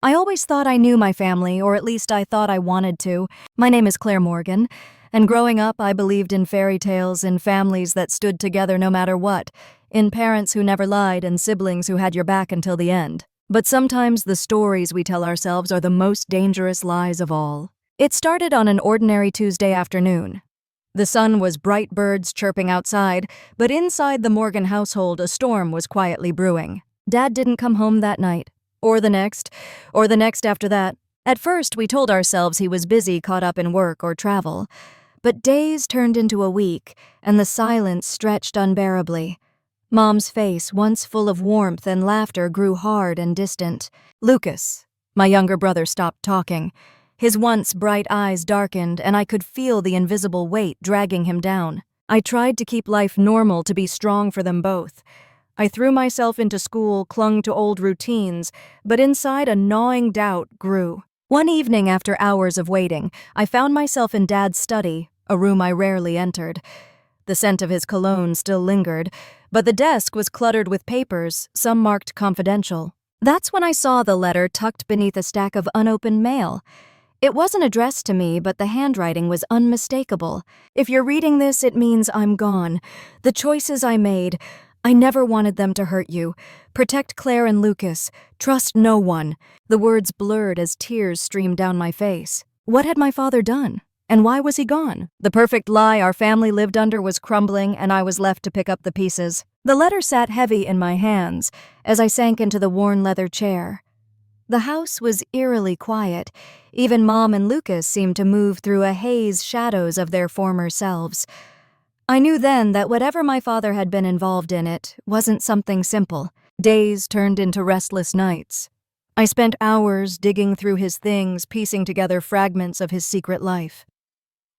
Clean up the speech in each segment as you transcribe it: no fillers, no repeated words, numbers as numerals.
I always thought I knew my family, or at least I thought I wanted to. My name is Claire Morgan, and growing up I believed in fairy tales, in families that stood together no matter what, in parents who never lied and siblings who had your back until the end. But sometimes the stories we tell ourselves are the most dangerous lies of all. It started on an ordinary Tuesday afternoon. The sun was bright, birds chirping outside, but inside the Morgan household a storm was quietly brewing. Dad didn't come home that night. Or the next after that. At first, we told ourselves he was busy, caught up in work or travel. But days turned into a week, and the silence stretched unbearably. Mom's face, once full of warmth and laughter, grew hard and distant. Lucas, my younger brother, stopped talking. His once bright eyes darkened, and I could feel the invisible weight dragging him down. I tried to keep life normal, to be strong for them both. I threw myself into school, clung to old routines, but inside a gnawing doubt grew. One evening after hours of waiting, I found myself in Dad's study, a room I rarely entered. The scent of his cologne still lingered, but the desk was cluttered with papers, some marked confidential. That's when I saw the letter tucked beneath a stack of unopened mail. It wasn't addressed to me, but the handwriting was unmistakable. If you're reading this, it means I'm gone. The choices I made, I never wanted them to hurt you. Protect Claire and Lucas. Trust no one. The words blurred as tears streamed down my face. What had my father done? And why was he gone? The perfect lie our family lived under was crumbling, and I was left to pick up the pieces. The letter sat heavy in my hands as I sank into the worn leather chair. The house was eerily quiet. Even Mom and Lucas seemed to move through a haze, shadows of their former selves. I knew then that whatever my father had been involved in, it wasn't something simple. Days turned into restless nights. I spent hours digging through his things, piecing together fragments of his secret life.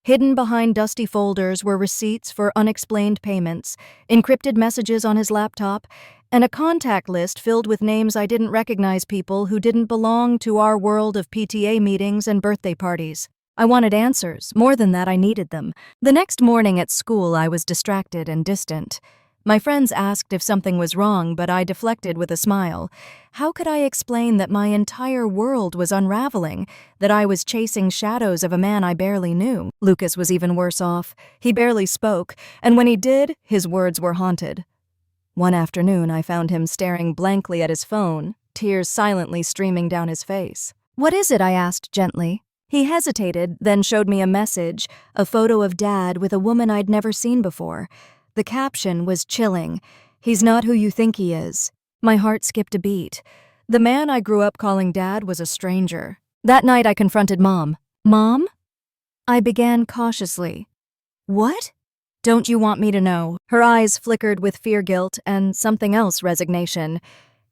Hidden behind dusty folders were receipts for unexplained payments, encrypted messages on his laptop, and a contact list filled with names I didn't recognize, people who didn't belong to our world of PTA meetings and birthday parties. I wanted answers. More than that, I needed them. The next morning at school, I was distracted and distant. My friends asked if something was wrong, but I deflected with a smile. How could I explain that my entire world was unraveling, that I was chasing shadows of a man I barely knew? Lucas was even worse off. He barely spoke, and when he did, his words were haunted. One afternoon, I found him staring blankly at his phone, tears silently streaming down his face. "What is it?" I asked gently. He hesitated, then showed me a message, a photo of Dad with a woman I'd never seen before. The caption was chilling. "He's not who you think he is." My heart skipped a beat. The man I grew up calling Dad was a stranger. That night I confronted Mom. "Mom?" I began cautiously. "What?" "Don't you want me to know?" Her eyes flickered with fear, guilt, and something else, resignation.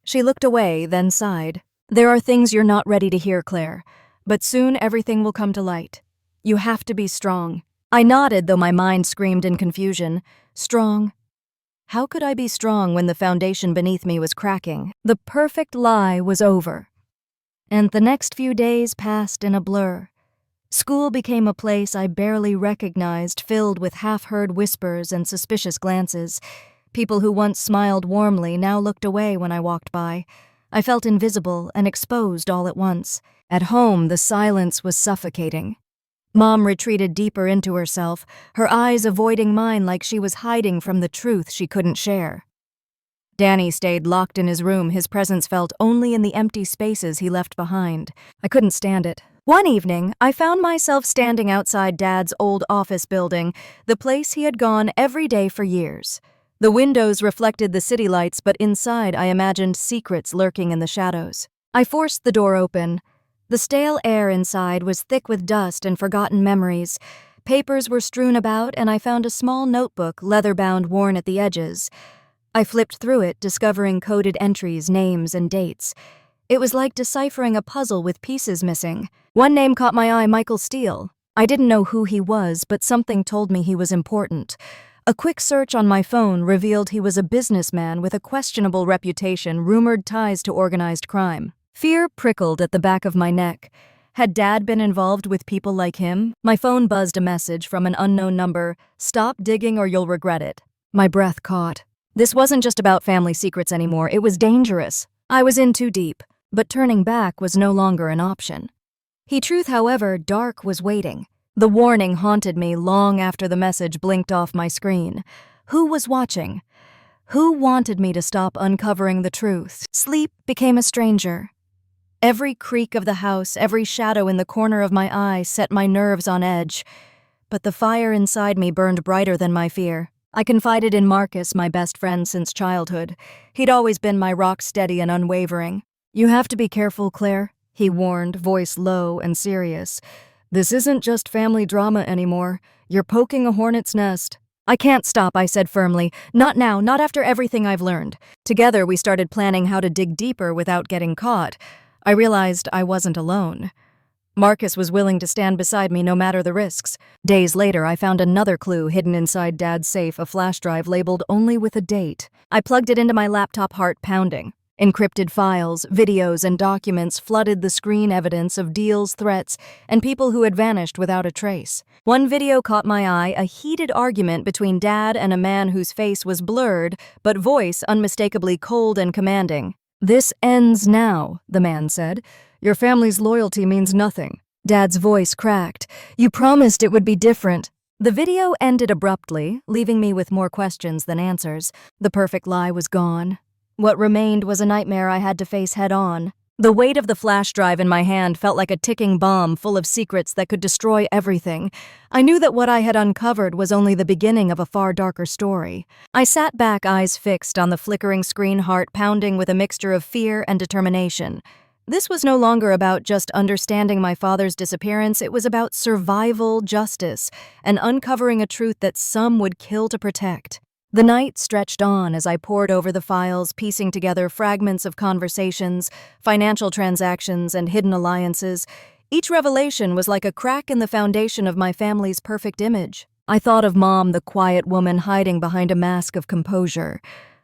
She looked away, then sighed. "There are things you're not ready to hear, Claire. But soon everything will come to light. You have to be strong." I nodded, though my mind screamed in confusion. Strong? How could I be strong when the foundation beneath me was cracking? The perfect lie was over. And the next few days passed in a blur. School became a place I barely recognized, filled with half-heard whispers and suspicious glances. People who once smiled warmly now looked away when I walked by. I felt invisible and exposed all at once. At home, the silence was suffocating. Mom retreated deeper into herself, her eyes avoiding mine like she was hiding from the truth she couldn't share. Danny stayed locked in his room, his presence felt only in the empty spaces he left behind. I couldn't stand it. One evening, I found myself standing outside Dad's old office building, the place he had gone every day for years. The windows reflected the city lights, but inside I imagined secrets lurking in the shadows. I forced the door open. The stale air inside was thick with dust and forgotten memories. Papers were strewn about, and I found a small notebook, leather-bound, worn at the edges. I flipped through it, discovering coded entries, names, and dates. It was like deciphering a puzzle with pieces missing. One name caught my eye, Michael Steele. I didn't know who he was, but something told me he was important. A quick search on my phone revealed he was a businessman with a questionable reputation, rumored ties to organized crime. Fear prickled at the back of my neck. Had Dad been involved with people like him? My phone buzzed a message from an unknown number. "Stop digging or you'll regret it." My breath caught. This wasn't just about family secrets anymore. It was dangerous. I was in too deep. but turning back was no longer an option. Truth, however, dark was waiting. The warning haunted me long after the message blinked off my screen. Who was watching? Who wanted me to stop uncovering the truth? Sleep became a stranger. Every creak of the house, every shadow in the corner of my eye set my nerves on edge. But the fire inside me burned brighter than my fear. I confided in Marcus, my best friend since childhood. He'd always been my rock steady and unwavering. "You have to be careful, Claire," he warned, voice low and serious. "This isn't just family drama anymore. You're poking a hornet's nest." "I can't stop," I said firmly. "Not now, not after everything I've learned." Together, we started planning how to dig deeper without getting caught. I realized I wasn't alone. Marcus was willing to stand beside me no matter the risks. Days later, I found another clue hidden inside Dad's safe, a flash drive labeled only with a date. I plugged it into my laptop, heart pounding. Encrypted files, videos, and documents flooded the screen, evidence of deals, threats, and people who had vanished without a trace. One video caught my eye, a heated argument between Dad and a man whose face was blurred, but voice unmistakably cold and commanding. "This ends now," the man said. "Your family's loyalty means nothing." Dad's voice cracked. "You promised it would be different." The video ended abruptly, leaving me with more questions than answers. The perfect lie was gone. What remained was a nightmare I had to face head-on. The weight of the flash drive in my hand felt like a ticking bomb full of secrets that could destroy everything. I knew that what I had uncovered was only the beginning of a far darker story. I sat back, eyes fixed on the flickering screen, heart pounding with a mixture of fear and determination. This was no longer about just understanding my father's disappearance. It was about survival, justice, and uncovering a truth that some would kill to protect. The night stretched on as I pored over the files, piecing together fragments of conversations, financial transactions, and hidden alliances. Each revelation was like a crack in the foundation of my family's perfect image. I thought of Mom, the quiet woman hiding behind a mask of composure.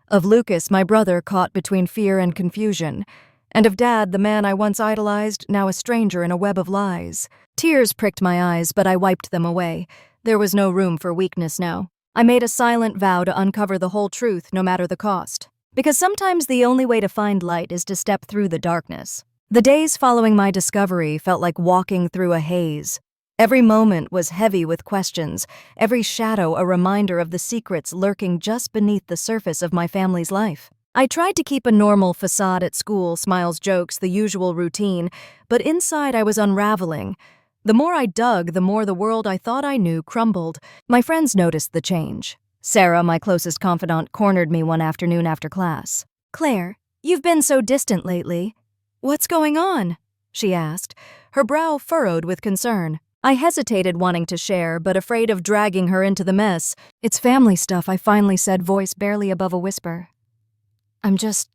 Of Lucas, my brother, caught between fear and confusion. And of Dad, the man I once idolized, now a stranger in a web of lies. Tears pricked my eyes, but I wiped them away. There was no room for weakness now. I made a silent vow to uncover the whole truth, no matter the cost. Because sometimes the only way to find light is to step through the darkness. The days following my discovery felt like walking through a haze. Every moment was heavy with questions, every shadow a reminder of the secrets lurking just beneath the surface of my family's life. I tried to keep a normal facade at school, smiles, jokes, the usual routine, but inside I was unraveling. The more I dug, the more the world I thought I knew crumbled. My friends noticed the change. Sarah, my closest confidant, cornered me one afternoon after class. "Claire, you've been so distant lately. What's going on?" she asked, her brow furrowed with concern. I hesitated, wanting to share, but afraid of dragging her into the mess. "It's family stuff," I finally said, voice barely above a whisper. "I'm just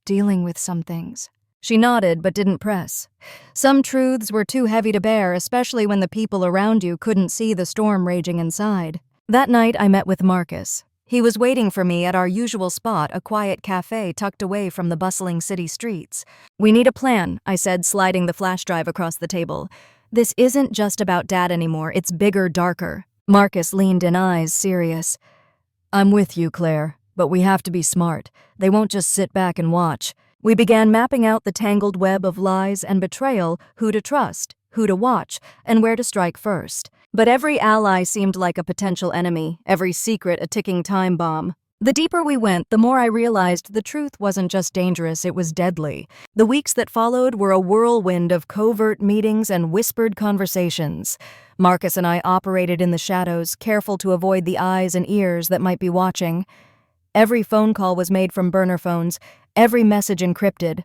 dealing with some things." She nodded but didn't press. Some truths were too heavy to bear, especially when the people around you couldn't see the storm raging inside. That night, I met with Marcus. He was waiting for me at our usual spot, a quiet cafe tucked away from the bustling city streets. "We need a plan," I said, sliding the flash drive across the table. "This isn't just about Dad anymore, it's bigger, darker." Marcus leaned in, eyes serious. "I'm with you, Claire, but we have to be smart. They won't just sit back and watch." We began mapping out the tangled web of lies and betrayal, who to trust, who to watch, and where to strike first. But every ally seemed like a potential enemy, every secret a ticking time bomb. The deeper we went, the more I realized the truth wasn't just dangerous, it was deadly. The weeks that followed were a whirlwind of covert meetings and whispered conversations. Marcus and I operated in the shadows, careful to avoid the eyes and ears that might be watching. Every phone call was made from burner phones, every message encrypted.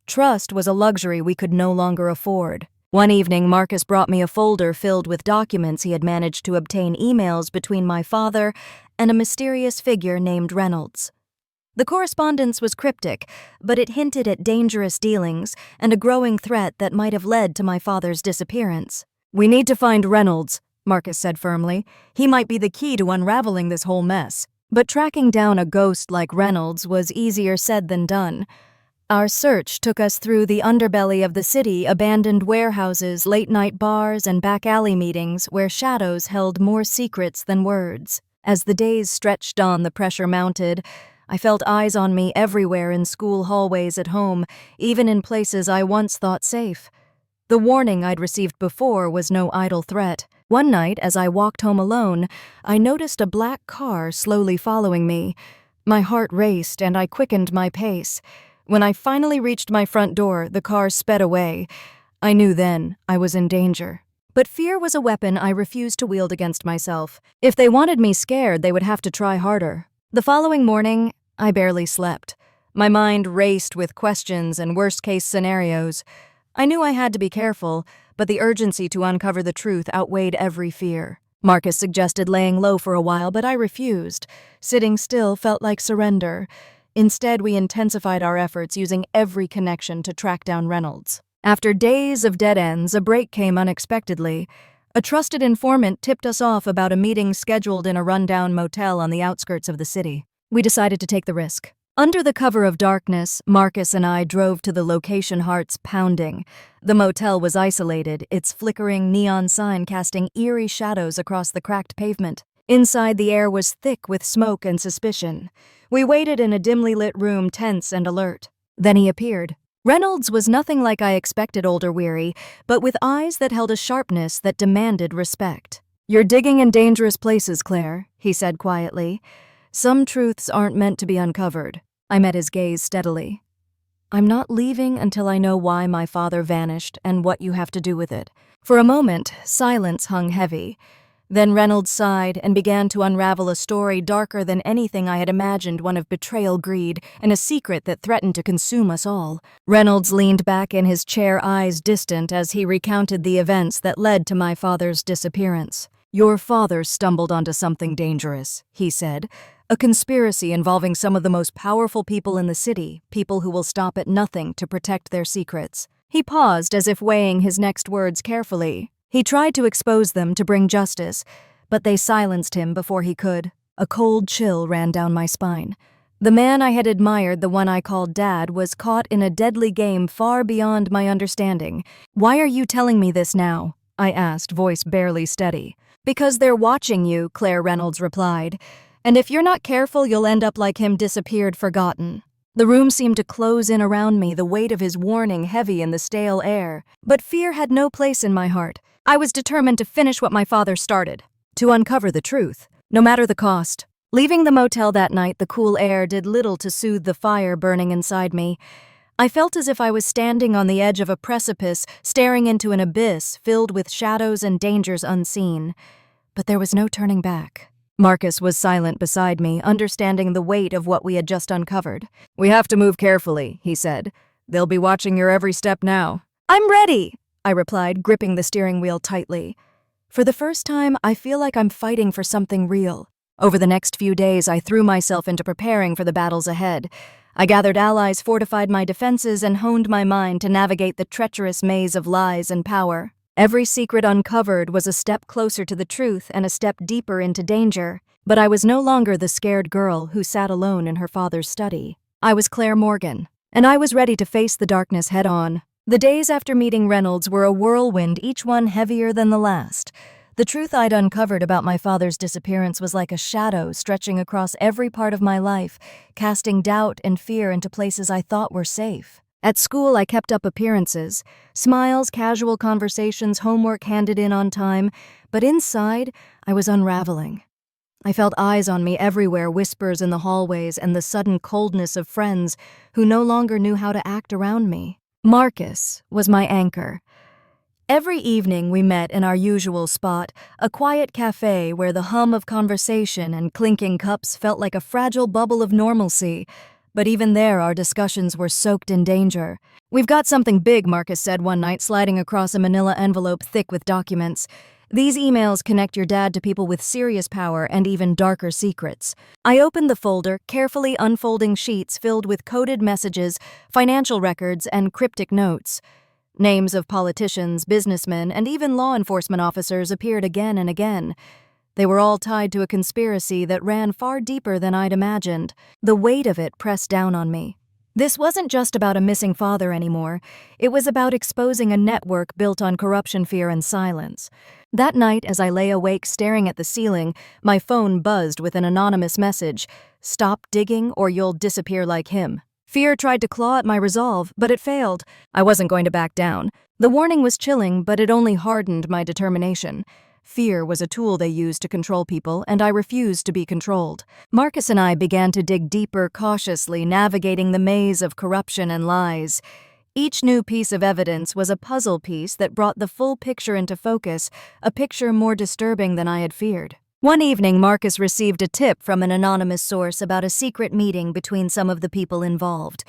Trust was a luxury we could no longer afford. One evening, Marcus brought me a folder filled with documents he had managed to obtain, emails between my father and a mysterious figure named Reynolds. The correspondence was cryptic, but it hinted at dangerous dealings and a growing threat that might have led to my father's disappearance. "We need to find Reynolds," Marcus said firmly. "He might be the key to unraveling this whole mess." But tracking down a ghost like Reynolds was easier said than done. Our search took us through the underbelly of the city, abandoned warehouses, late-night bars, and back-alley meetings where shadows held more secrets than words. As the days stretched on, the pressure mounted. I felt eyes on me everywhere, in school hallways, at home, even in places I once thought safe. The warning I'd received before was no idle threat. One night, as I walked home alone, I noticed a black car slowly following me. My heart raced and I quickened my pace. When I finally reached my front door, the car sped away. I knew then I was in danger. But fear was a weapon I refused to wield against myself. If they wanted me scared, they would have to try harder. The following morning, I barely slept. My mind raced with questions and worst-case scenarios. I knew I had to be careful, but the urgency to uncover the truth outweighed every fear. Marcus suggested laying low for a while, but I refused. Sitting still felt like surrender. Instead, we intensified our efforts, using every connection to track down Reynolds. After days of dead ends, a break came unexpectedly. A trusted informant tipped us off about a meeting scheduled in a rundown motel on the outskirts of the city. We decided to take the risk. Under the cover of darkness, Marcus and I drove to the location, hearts pounding. The motel was isolated, its flickering neon sign casting eerie shadows across the cracked pavement. Inside, the air was thick with smoke and suspicion. We waited in a dimly lit room, tense and alert. Then he appeared. Reynolds was nothing like I expected, old or weary, but with eyes that held a sharpness that demanded respect. "You're digging in dangerous places, Claire," he said quietly. "Some truths aren't meant to be uncovered." I met his gaze steadily. "I'm not leaving until I know why my father vanished and what you have to do with it." For a moment, silence hung heavy. Then Reynolds sighed and began to unravel a story darker than anything I had imagined, one of betrayal, greed, and a secret that threatened to consume us all. Reynolds leaned back in his chair, eyes distant, as he recounted the events that led to my father's disappearance. "Your father stumbled onto something dangerous," he said. "A conspiracy involving some of the most powerful people in the city, people who will stop at nothing to protect their secrets." He paused, as if weighing his next words carefully. He tried to expose them, to bring justice, but they silenced him before he could. A cold chill ran down my spine. The man I had admired, the one I called Dad, was caught in a deadly game far beyond my understanding. "Why are you telling me this now?" I asked, voice barely steady. "Because they're watching you," Claire Reynolds replied. "And if you're not careful, you'll end up like him, disappeared, forgotten." The room seemed to close in around me, the weight of his warning heavy in the stale air. But fear had no place in my heart. I was determined to finish what my father started, to uncover the truth, no matter the cost. Leaving the motel that night, the cool air did little to soothe the fire burning inside me. I felt as if I was standing on the edge of a precipice, staring into an abyss filled with shadows and dangers unseen. But there was no turning back. Marcus was silent beside me, understanding the weight of what we had just uncovered. "We have to move carefully," he said. "They'll be watching your every step now." "I'm ready," I replied, gripping the steering wheel tightly. For the first time, I feel like I'm fighting for something real. Over the next few days, I threw myself into preparing for the battles ahead. I gathered allies, fortified my defenses, and honed my mind to navigate the treacherous maze of lies and power. Every secret uncovered was a step closer to the truth and a step deeper into danger. But I was no longer the scared girl who sat alone in her father's study. I was Claire Morgan, and I was ready to face the darkness head-on. The days after meeting Reynolds were a whirlwind, each one heavier than the last. The truth I'd uncovered about my father's disappearance was like a shadow stretching across every part of my life, casting doubt and fear into places I thought were safe. At school, I kept up appearances, smiles, casual conversations, homework handed in on time, but inside, I was unraveling. I felt eyes on me everywhere, whispers in the hallways, and the sudden coldness of friends who no longer knew how to act around me. Marcus was my anchor. Every evening we met in our usual spot, a quiet cafe where the hum of conversation and clinking cups felt like a fragile bubble of normalcy. But even there, our discussions were soaked in danger. "We've got something big," Marcus said one night, sliding across a manila envelope thick with documents. "These emails connect your dad to people with serious power and even darker secrets." I opened the folder, carefully unfolding sheets filled with coded messages, financial records, and cryptic notes. Names of politicians, businessmen, and even law enforcement officers appeared again and again. They were all tied to a conspiracy that ran far deeper than I'd imagined. The weight of it pressed down on me. This wasn't just about a missing father anymore. It was about exposing a network built on corruption, fear, and silence. That night, as I lay awake staring at the ceiling, my phone buzzed with an anonymous message: "Stop digging or you'll disappear like him." Fear tried to claw at my resolve, but it failed. I wasn't going to back down. The warning was chilling, but it only hardened my determination. Fear was a tool they used to control people, and I refused to be controlled. Marcus and I began to dig deeper, cautiously, navigating the maze of corruption and lies. Each new piece of evidence was a puzzle piece that brought the full picture into focus, a picture more disturbing than I had feared. One evening, Marcus received a tip from an anonymous source about a secret meeting between some of the people involved.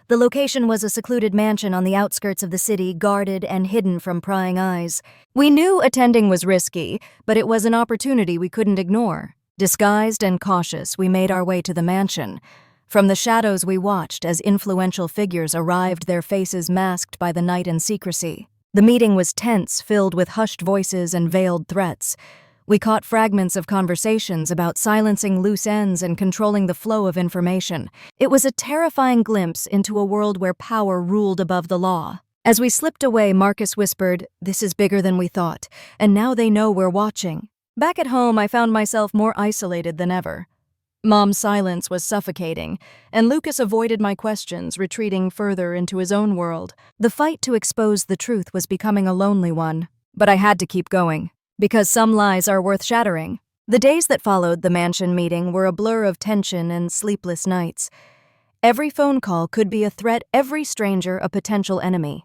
The location was a secluded mansion on the outskirts of the city, guarded and hidden from prying eyes. We knew attending was risky, but it was an opportunity we couldn't ignore. Disguised and cautious, we made our way to the mansion. From the shadows we watched as influential figures arrived, their faces masked by the night and secrecy. The meeting was tense, filled with hushed voices and veiled threats. We caught fragments of conversations about silencing loose ends and controlling the flow of information. It was a terrifying glimpse into a world where power ruled above the law. As we slipped away, Marcus whispered, "This is bigger than we thought, and now they know we're watching." Back at home, I found myself more isolated than ever. Mom's silence was suffocating, and Lucas avoided my questions, retreating further into his own world. The fight to expose the truth was becoming a lonely one, but I had to keep going. Because some lies are worth shattering. The days that followed the mansion meeting were a blur of tension and sleepless nights. Every phone call could be a threat, every stranger a potential enemy.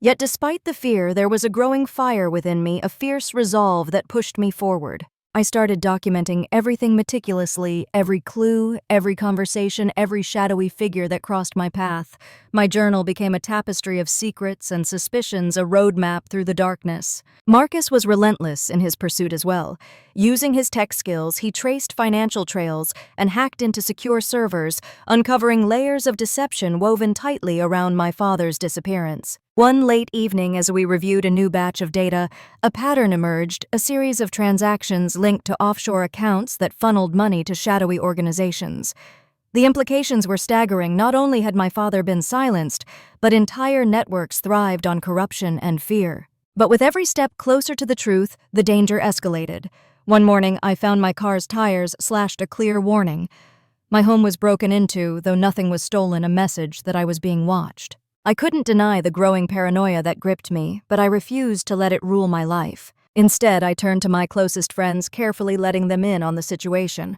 Yet despite the fear, there was a growing fire within me, a fierce resolve that pushed me forward. I started documenting everything meticulously, every clue, every conversation, every shadowy figure that crossed my path. My journal became a tapestry of secrets and suspicions, a roadmap through the darkness. Marcus was relentless in his pursuit as well. Using his tech skills, he traced financial trails and hacked into secure servers, uncovering layers of deception woven tightly around my father's disappearance. One late evening, as we reviewed a new batch of data, a pattern emerged, a series of transactions linked to offshore accounts that funneled money to shadowy organizations. The implications were staggering. Not only had my father been silenced, but entire networks thrived on corruption and fear. But with every step closer to the truth, the danger escalated. One morning, I found my car's tires slashed, a clear warning. My home was broken into, though nothing was stolen, a message that I was being watched. I couldn't deny the growing paranoia that gripped me, but I refused to let it rule my life. Instead, I turned to my closest friends, carefully letting them in on the situation.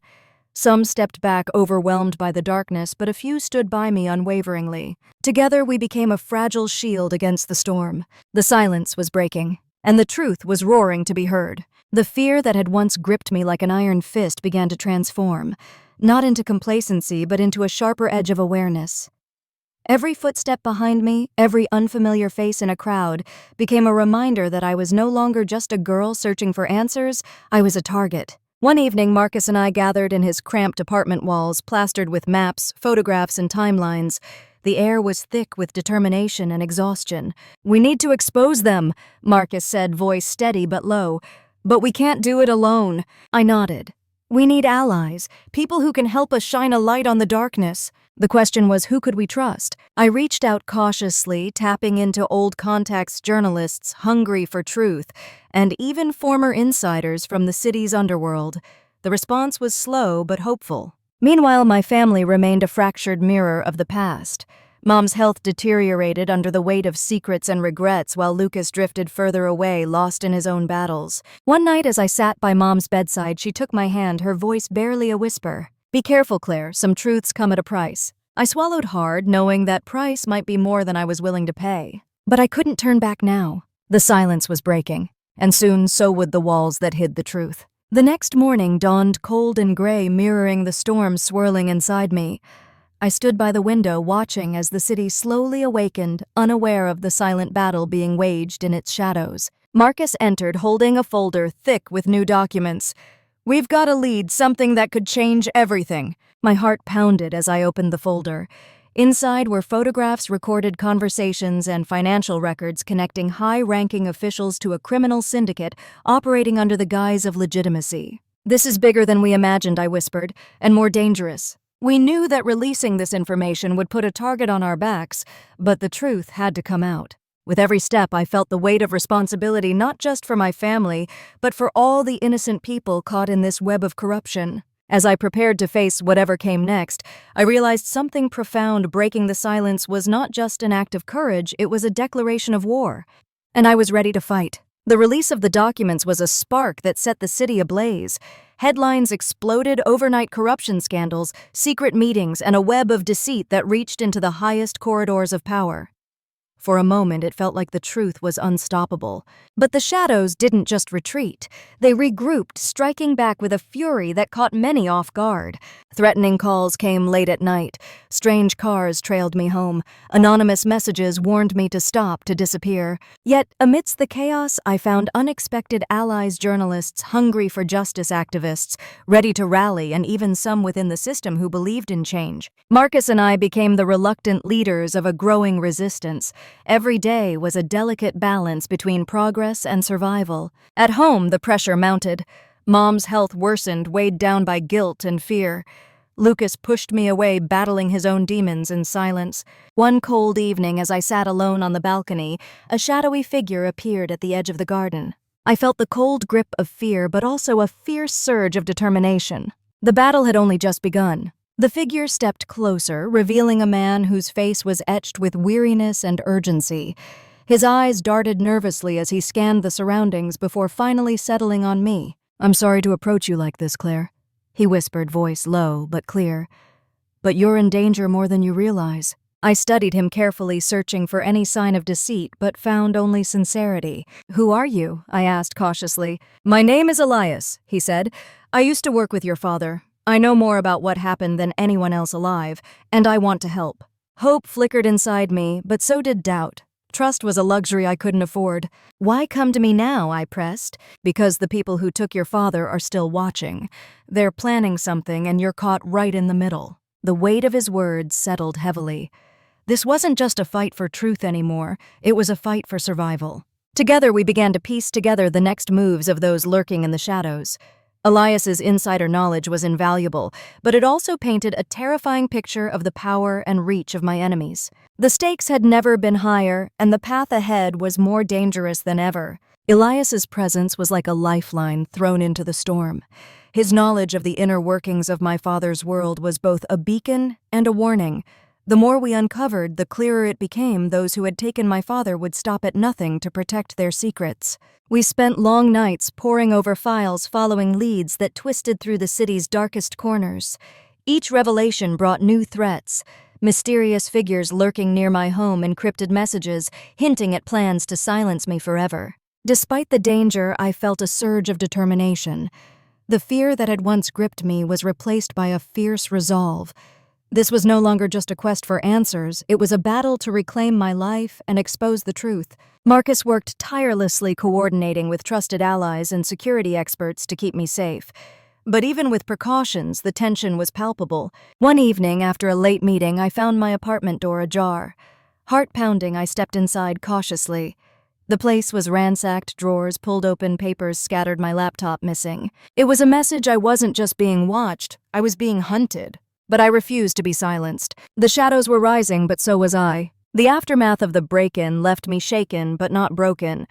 Some stepped back, overwhelmed by the darkness, but a few stood by me unwaveringly. Together, we became a fragile shield against the storm. The silence was breaking, and the truth was roaring to be heard. The fear that had once gripped me like an iron fist began to transform, not into complacency, but into a sharper edge of awareness. Every footstep behind me, every unfamiliar face in a crowd, became a reminder that I was no longer just a girl searching for answers. I was a target. One evening, Marcus and I gathered in his cramped apartment walls, plastered with maps, photographs, and timelines. The air was thick with determination and exhaustion. "We need to expose them," Marcus said, voice steady but low. "But we can't do it alone." I nodded. "We need allies, people who can help us shine a light on the darkness." The question was, who could we trust? I reached out cautiously, tapping into old contacts, journalists hungry for truth, and even former insiders from the city's underworld. The response was slow but hopeful. Meanwhile, my family remained a fractured mirror of the past. Mom's health deteriorated under the weight of secrets and regrets, while Lucas drifted further away, lost in his own battles. One night, as I sat by Mom's bedside, she took my hand, her voice barely a whisper. "Be careful, Claire. Some truths come at a price." I swallowed hard, knowing that price might be more than I was willing to pay. But I couldn't turn back now. The silence was breaking, and soon so would the walls that hid the truth. The next morning dawned cold and gray, mirroring the storm swirling inside me. I stood by the window, watching as the city slowly awakened, unaware of the silent battle being waged in its shadows. Marcus entered, holding a folder thick with new documents. "We've got a lead, something that could change everything." My heart pounded as I opened the folder. Inside were photographs, recorded conversations, and financial records connecting high-ranking officials to a criminal syndicate operating under the guise of legitimacy. "This is bigger than we imagined," I whispered, "and more dangerous." We knew that releasing this information would put a target on our backs, but the truth had to come out. With every step, I felt the weight of responsibility not just for my family, but for all the innocent people caught in this web of corruption. As I prepared to face whatever came next, I realized something profound. Breaking the silence was not just an act of courage, it was a declaration of war. And I was ready to fight. The release of the documents was a spark that set the city ablaze. Headlines exploded: overnight corruption scandals, secret meetings, and a web of deceit that reached into the highest corridors of power. For a moment, it felt like the truth was unstoppable. But the shadows didn't just retreat. They regrouped, striking back with a fury that caught many off guard. Threatening calls came late at night. Strange cars trailed me home. Anonymous messages warned me to stop, to disappear. Yet, amidst the chaos, I found unexpected allies: journalists, hungry for justice activists, ready to rally, and even some within the system who believed in change. Marcus and I became the reluctant leaders of a growing resistance. Every day was a delicate balance between progress and survival. At home, the pressure mounted. Mom's health worsened, weighed down by guilt and fear. Lucas pushed me away, battling his own demons in silence. One cold evening, as I sat alone on the balcony, a shadowy figure appeared at the edge of the garden. I felt the cold grip of fear, but also a fierce surge of determination. The battle had only just begun. The figure stepped closer, revealing a man whose face was etched with weariness and urgency. His eyes darted nervously as he scanned the surroundings before finally settling on me. "I'm sorry to approach you like this, Claire," he whispered, voice low but clear. "But you're in danger more than you realize." I studied him carefully, searching for any sign of deceit, but found only sincerity. "Who are you?" I asked cautiously. "My name is Elias," he said. "I used to work with your father. I know more about what happened than anyone else alive, and I want to help." Hope flickered inside me, but so did doubt. Trust was a luxury I couldn't afford. "Why come to me now?" I pressed. "Because the people who took your father are still watching. They're planning something, and you're caught right in the middle." The weight of his words settled heavily. This wasn't just a fight for truth anymore, it was a fight for survival. Together we began to piece together the next moves of those lurking in the shadows. Elias's insider knowledge was invaluable, but it also painted a terrifying picture of the power and reach of my enemies. The stakes had never been higher, and the path ahead was more dangerous than ever. Elias's presence was like a lifeline thrown into the storm. His knowledge of the inner workings of my father's world was both a beacon and a warning. The more we uncovered, the clearer it became those who had taken my father would stop at nothing to protect their secrets. We spent long nights poring over files, following leads that twisted through the city's darkest corners. Each revelation brought new threats: mysterious figures lurking near my home, encrypted messages hinting at plans to silence me forever. Despite the danger, I felt a surge of determination. The fear that had once gripped me was replaced by a fierce resolve. This was no longer just a quest for answers, it was a battle to reclaim my life and expose the truth. Marcus worked tirelessly, coordinating with trusted allies and security experts to keep me safe. But even with precautions, the tension was palpable. One evening, after a late meeting, I found my apartment door ajar. Heart pounding, I stepped inside cautiously. The place was ransacked, drawers pulled open, papers scattered, my laptop missing. It was a message: I wasn't just being watched, I was being hunted. But I refused to be silenced. The shadows were rising, but so was I. The aftermath of the break-in left me shaken but not broken.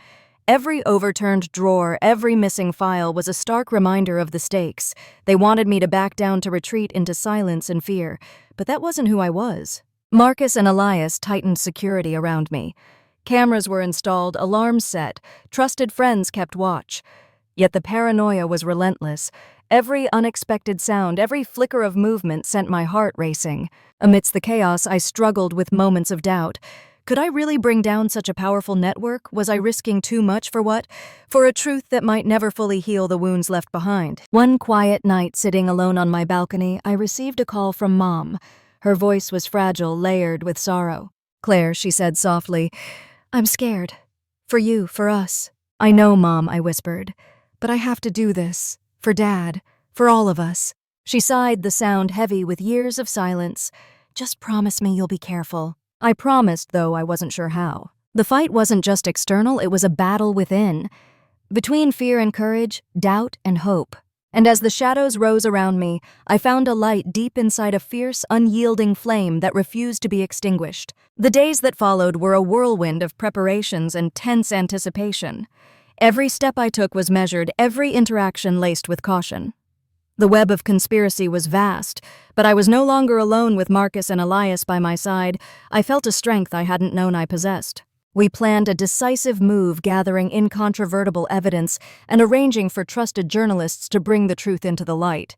Every overturned drawer, every missing file was a stark reminder of the stakes. They wanted me to back down, to retreat into silence and fear. But that wasn't who I was. Marcus and Elias tightened security around me. Cameras were installed, alarms set, trusted friends kept watch. Yet the paranoia was relentless. Every unexpected sound, every flicker of movement sent my heart racing. Amidst the chaos, I struggled with moments of doubt. Could I really bring down such a powerful network? Was I risking too much for what? For a truth that might never fully heal the wounds left behind. One quiet night, sitting alone on my balcony, I received a call from Mom. Her voice was fragile, layered with sorrow. "Claire," she said softly, "I'm scared. For you, for us." "I know, Mom," I whispered. "But I have to do this. For Dad. For all of us." She sighed, the sound heavy with years of silence. "Just promise me you'll be careful." I promised, though I wasn't sure how. The fight wasn't just external, it was a battle within. Between fear and courage, doubt and hope. And as the shadows rose around me, I found a light deep inside a fierce, unyielding flame that refused to be extinguished. The days that followed were a whirlwind of preparations and tense anticipation. Every step I took was measured, every interaction laced with caution. The web of conspiracy was vast, but I was no longer alone with Marcus and Elias by my side. I felt a strength I hadn't known I possessed. We planned a decisive move, gathering incontrovertible evidence and arranging for trusted journalists to bring the truth into the light.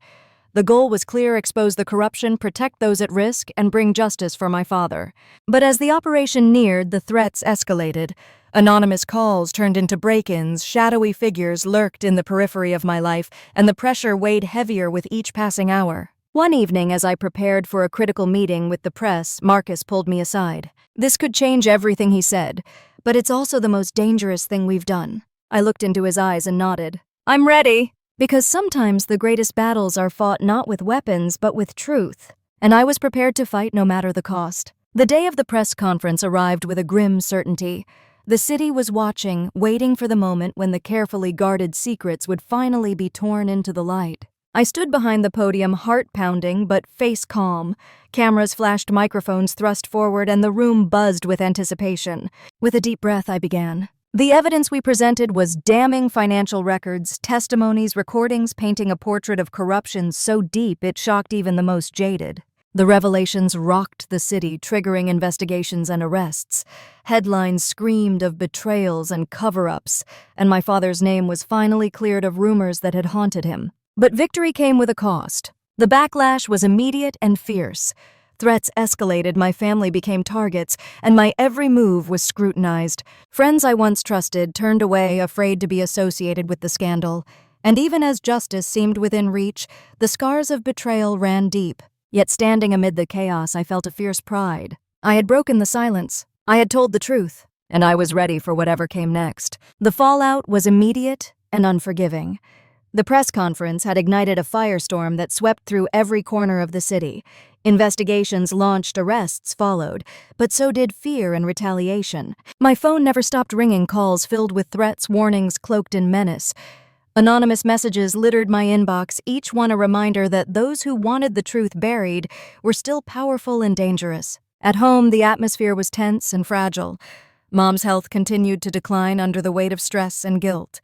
The goal was clear: expose the corruption, protect those at risk, and bring justice for my father. But as the operation neared, the threats escalated. Anonymous calls turned into break-ins, shadowy figures lurked in the periphery of my life, and the pressure weighed heavier with each passing hour. One evening, as I prepared for a critical meeting with the press, Marcus pulled me aside. "This could change everything," he said, "but it's also the most dangerous thing we've done." I looked into his eyes and nodded. "I'm ready." Because sometimes the greatest battles are fought not with weapons but with truth, and I was prepared to fight no matter the cost. The day of the press conference arrived with a grim certainty. The city was watching, waiting for the moment when the carefully guarded secrets would finally be torn into the light. I stood behind the podium, heart pounding but face calm. Cameras flashed, microphones thrust forward, and the room buzzed with anticipation. With a deep breath, I began. The evidence we presented was damning: financial records, testimonies, recordings painting a portrait of corruption so deep it shocked even the most jaded. The revelations rocked the city, triggering investigations and arrests. Headlines screamed of betrayals and cover-ups, and my father's name was finally cleared of rumors that had haunted him. But victory came with a cost. The backlash was immediate and fierce. Threats escalated, my family became targets, and my every move was scrutinized. Friends I once trusted turned away, afraid to be associated with the scandal. And even as justice seemed within reach, the scars of betrayal ran deep. Yet standing amid the chaos, I felt a fierce pride. I had broken the silence. I had told the truth, and I was ready for whatever came next. The fallout was immediate and unforgiving. The press conference had ignited a firestorm that swept through every corner of the city. Investigations launched, arrests followed, but so did fear and retaliation. My phone never stopped ringing, calls filled with threats, warnings cloaked in menace. Anonymous messages littered my inbox, each one a reminder that those who wanted the truth buried were still powerful and dangerous. At home, the atmosphere was tense and fragile. Mom's health continued to decline under the weight of stress and guilt.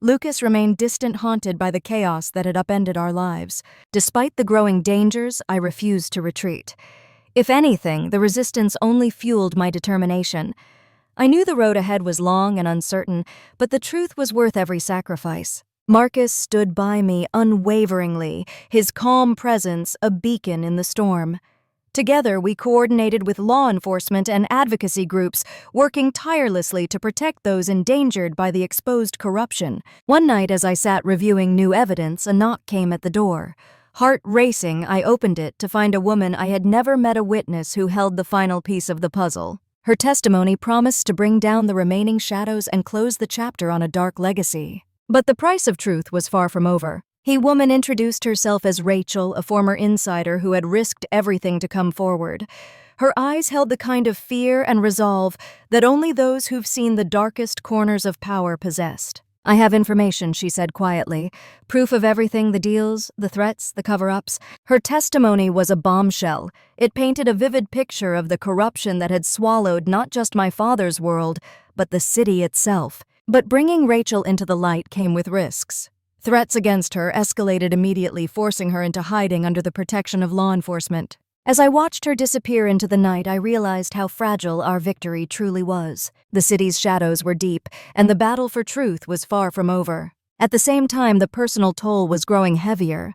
Lucas remained distant, haunted by the chaos that had upended our lives. Despite the growing dangers, I refused to retreat. If anything, the resistance only fueled my determination. I knew the road ahead was long and uncertain, but the truth was worth every sacrifice. Marcus stood by me unwaveringly, his calm presence a beacon in the storm. Together, we coordinated with law enforcement and advocacy groups, working tirelessly to protect those endangered by the exposed corruption. One night, as I sat reviewing new evidence, a knock came at the door. Heart racing, I opened it to find a woman I had never met, a witness who held the final piece of the puzzle. Her testimony promised to bring down the remaining shadows and close the chapter on a dark legacy. But the price of truth was far from over. The woman introduced herself as Rachel, a former insider who had risked everything to come forward. Her eyes held the kind of fear and resolve that only those who've seen the darkest corners of power possessed. "I have information," she said quietly. "Proof of everything: the deals, the threats, the cover-ups." Her testimony was a bombshell. It painted a vivid picture of the corruption that had swallowed not just my father's world, but the city itself. But bringing Rachel into the light came with risks. Threats against her escalated immediately, forcing her into hiding under the protection of law enforcement. As I watched her disappear into the night, I realized how fragile our victory truly was. The city's shadows were deep, and the battle for truth was far from over. At the same time, the personal toll was growing heavier.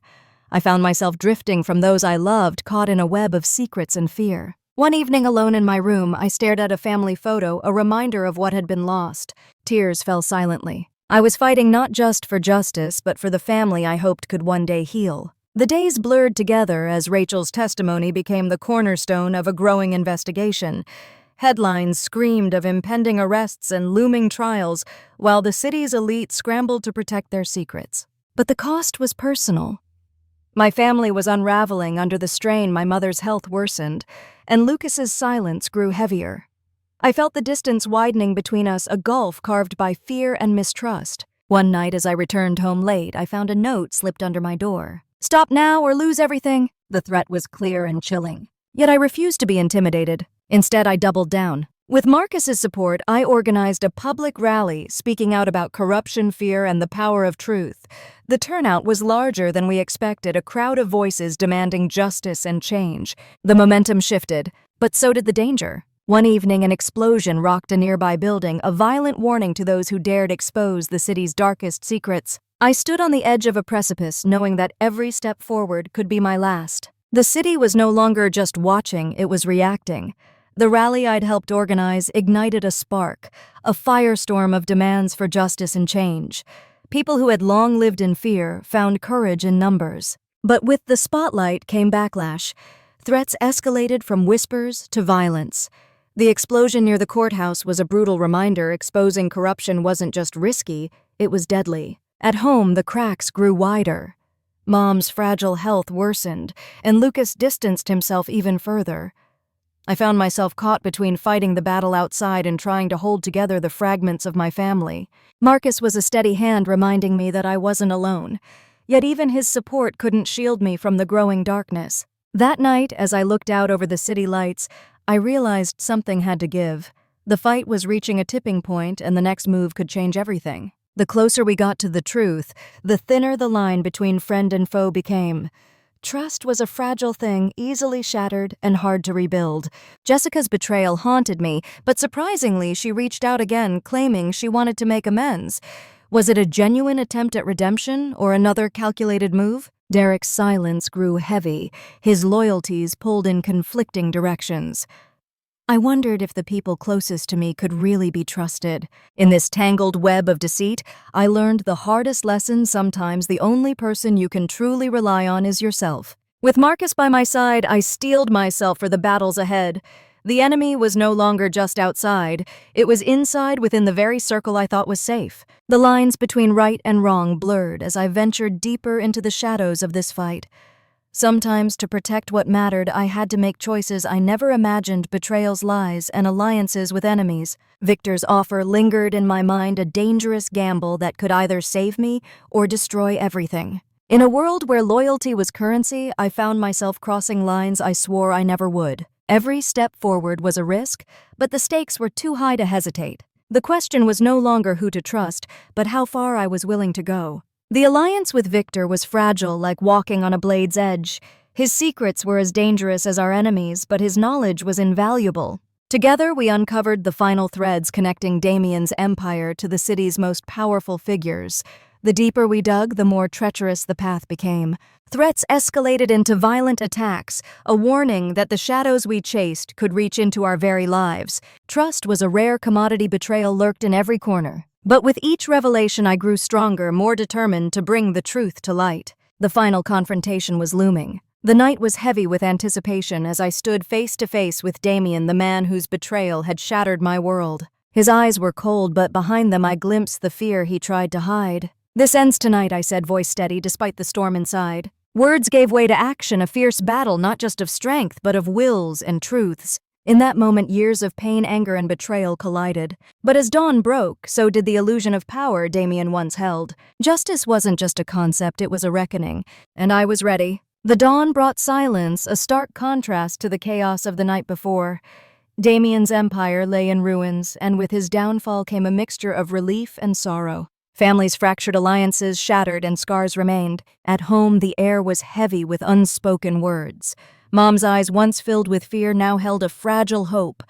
I found myself drifting from those I loved, caught in a web of secrets and fear. One evening, alone in my room, I stared at a family photo, a reminder of what had been lost. Tears fell silently. I was fighting not just for justice, but for the family I hoped could one day heal. The days blurred together as Rachel's testimony became the cornerstone of a growing investigation. Headlines screamed of impending arrests and looming trials, while the city's elite scrambled to protect their secrets. But the cost was personal. My family was unraveling under the strain. My mother's health worsened, and Lucas's silence grew heavier. I felt the distance widening between us, a gulf carved by fear and mistrust. One night as I returned home late, I found a note slipped under my door. "Stop now or lose everything." The threat was clear and chilling. Yet I refused to be intimidated. Instead, I doubled down. With Marcus's support, I organized a public rally speaking out about corruption, fear, and the power of truth. The turnout was larger than we expected, a crowd of voices demanding justice and change. The momentum shifted, but so did the danger. One evening, an explosion rocked a nearby building, a violent warning to those who dared expose the city's darkest secrets. I stood on the edge of a precipice, knowing that every step forward could be my last. The city was no longer just watching, it was reacting. The rally I'd helped organize ignited a spark, a firestorm of demands for justice and change. People who had long lived in fear found courage in numbers. But with the spotlight came backlash. Threats escalated from whispers to violence. The explosion near the courthouse was a brutal reminder exposing corruption wasn't just risky, it was deadly. At home, the cracks grew wider. Mom's fragile health worsened, and Lucas distanced himself even further. I found myself caught between fighting the battle outside and trying to hold together the fragments of my family. Marcus was a steady hand reminding me that I wasn't alone. Yet even his support couldn't shield me from the growing darkness. That night, as I looked out over the city lights, I realized something had to give. The fight was reaching a tipping point, and the next move could change everything. The closer we got to the truth, the thinner the line between friend and foe became. Trust was a fragile thing, easily shattered and hard to rebuild. Jessica's betrayal haunted me, but surprisingly, she reached out again, claiming she wanted to make amends. Was it a genuine attempt at redemption or another calculated move? Derek's silence grew heavy, his loyalties pulled in conflicting directions. I wondered if the people closest to me could really be trusted. In this tangled web of deceit, I learned the hardest lesson: sometimes the only person you can truly rely on is yourself. With Marcus by my side, I steeled myself for the battles ahead. The enemy was no longer just outside, it was inside within the very circle I thought was safe. The lines between right and wrong blurred as I ventured deeper into the shadows of this fight. Sometimes, to protect what mattered, I had to make choices I never imagined: betrayals, lies, and alliances with enemies. Victor's offer lingered in my mind, a dangerous gamble that could either save me or destroy everything. In a world where loyalty was currency, I found myself crossing lines I swore I never would. Every step forward was a risk, but the stakes were too high to hesitate. The question was no longer who to trust, but how far I was willing to go. The alliance with Victor was fragile, like walking on a blade's edge. His secrets were as dangerous as our enemies, but his knowledge was invaluable. Together, we uncovered the final threads connecting Damien's empire to the city's most powerful figures. The deeper we dug, the more treacherous the path became. Threats escalated into violent attacks, a warning that the shadows we chased could reach into our very lives. Trust was a rare commodity, betrayal lurked in every corner. But with each revelation I grew stronger, more determined to bring the truth to light. The final confrontation was looming. The night was heavy with anticipation as I stood face to face with Damien, the man whose betrayal had shattered my world. His eyes were cold, but behind them I glimpsed the fear he tried to hide. "This ends tonight," I said, voice steady despite the storm inside. Words gave way to action, a fierce battle not just of strength, but of wills and truths. In that moment, years of pain, anger, and betrayal collided. But as dawn broke, so did the illusion of power Damien once held. Justice wasn't just a concept, it was a reckoning. And I was ready. The dawn brought silence, a stark contrast to the chaos of the night before. Damien's empire lay in ruins, and with his downfall came a mixture of relief and sorrow. Families fractured, alliances shattered, and scars remained. At home, the air was heavy with unspoken words. Mom's eyes, once filled with fear, now held a fragile hope.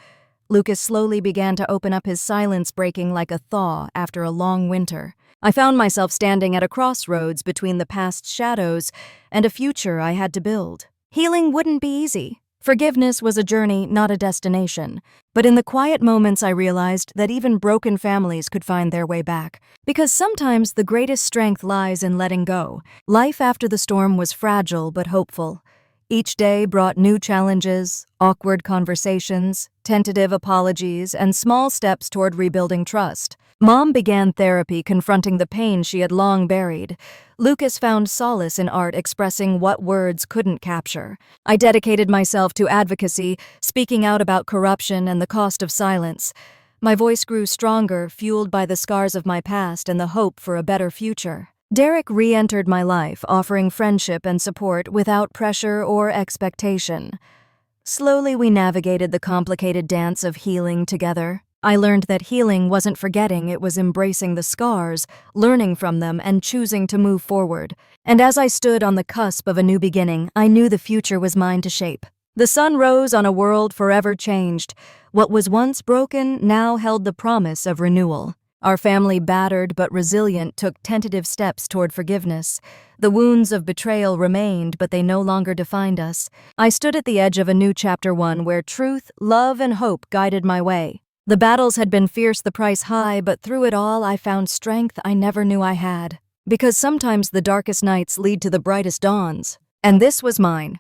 Lucas slowly began to open up, his silence breaking like a thaw after a long winter. I found myself standing at a crossroads between the past's shadows and a future I had to build. Healing wouldn't be easy. Forgiveness was a journey, not a destination. But in the quiet moments, I realized that even broken families could find their way back. Because sometimes the greatest strength lies in letting go. Life after the storm was fragile but hopeful. Each day brought new challenges, awkward conversations, tentative apologies, and small steps toward rebuilding trust. Mom began therapy, confronting the pain she had long buried. Lucas found solace in art, expressing what words couldn't capture. I dedicated myself to advocacy, speaking out about corruption and the cost of silence. My voice grew stronger, fueled by the scars of my past and the hope for a better future. Derek re-entered my life, offering friendship and support without pressure or expectation. Slowly, we navigated the complicated dance of healing together. I learned that healing wasn't forgetting, it was embracing the scars, learning from them, and choosing to move forward. And as I stood on the cusp of a new beginning, I knew the future was mine to shape. The sun rose on a world forever changed. What was once broken now held the promise of renewal. Our family, battered but resilient, took tentative steps toward forgiveness. The wounds of betrayal remained, but they no longer defined us. I stood at the edge of a new chapter, one where truth, love, and hope guided my way. The battles had been fierce, the price high, but through it all I found strength I never knew I had. Because sometimes the darkest nights lead to the brightest dawns. And this was mine.